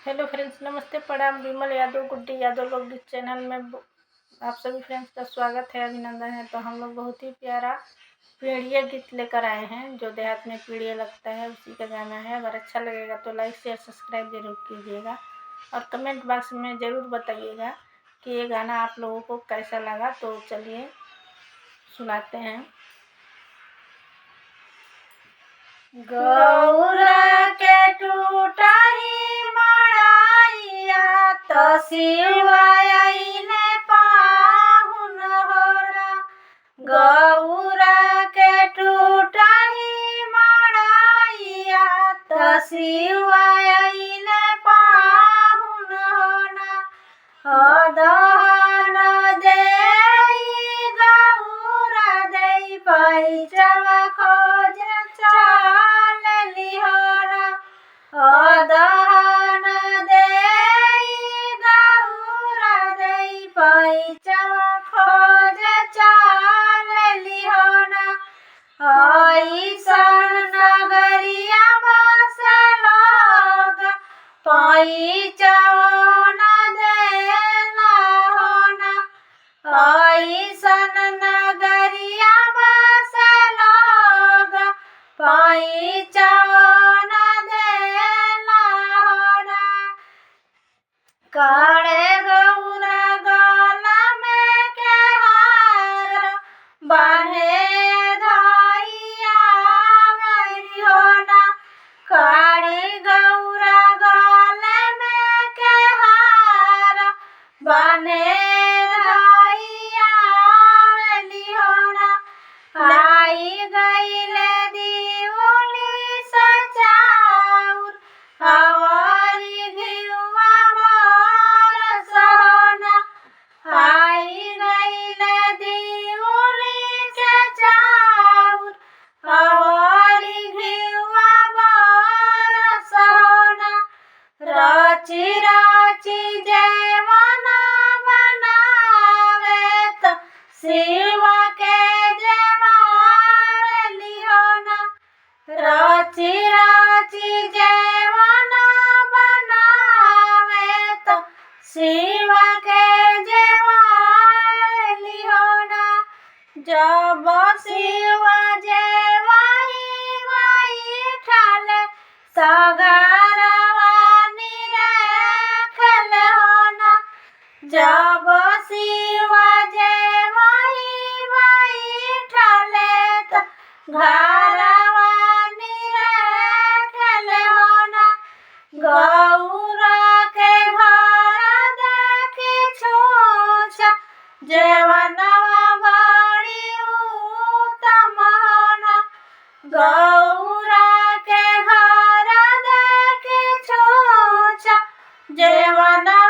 Hello friends, नमस्ते, प्रणाम। विमल यादव, गुड्डी यादव लोकगीत चैनल में आप सभी फ्रेंड्स का स्वागत है, अभिनंदन है। तो हम लोग बहुत ही प्यारा पीढ़िया गीत लेकर आए हैं, जो देहात में पीढ़िया लगता है उसी का गाना है। अगर अच्छा लगेगा तो लाइक शेयर सब्सक्राइब जरूर कीजिएगा और कमेंट बॉक्स में ज़रूर बताइएगा कि ये गाना आप लोगों को कैसा लगा। तो चलिए सुनाते हैं। गौरा के टूटा ही मड़ाइया तो शिवाइले पाहुन होरा। गौरा के टूटा ही मड़ाइया तो शिवाइले पाहुन होना। दहन देई गौरा देई पैचवा खोज चाल लिहोरा। दहन देई गौरा देई पैचवा खोज चाल लिहोरा। ऐसन नगरिया बस लोग पैचवा ऐसन नगरिया बस लोग पैचवन देला होरा। काढ़े गौरा गला में के हार बांधे धइया मेरी होना। काढ़ी गौरा गले में के हार बांधे लाई गईले दिउली सचाउर हवारी घिउवा मोर सोना। आई गईले दिउली सचाउर हवारी घिउवा मोर सोना। राची राची जेवना बनावे तो शिवा के राची राची जेवना बनावे तो शिवा के जेवाली होना। जब शिवा जेवाई गई ठाले सगारवा निरखल होना। जब शिवा जेवाई गई ठाले तो घरवा गौरा के घर देखी छूछा जेवनवा बड़ी उत्तम होना। गौरा के घर देखी छूछा जेवनवा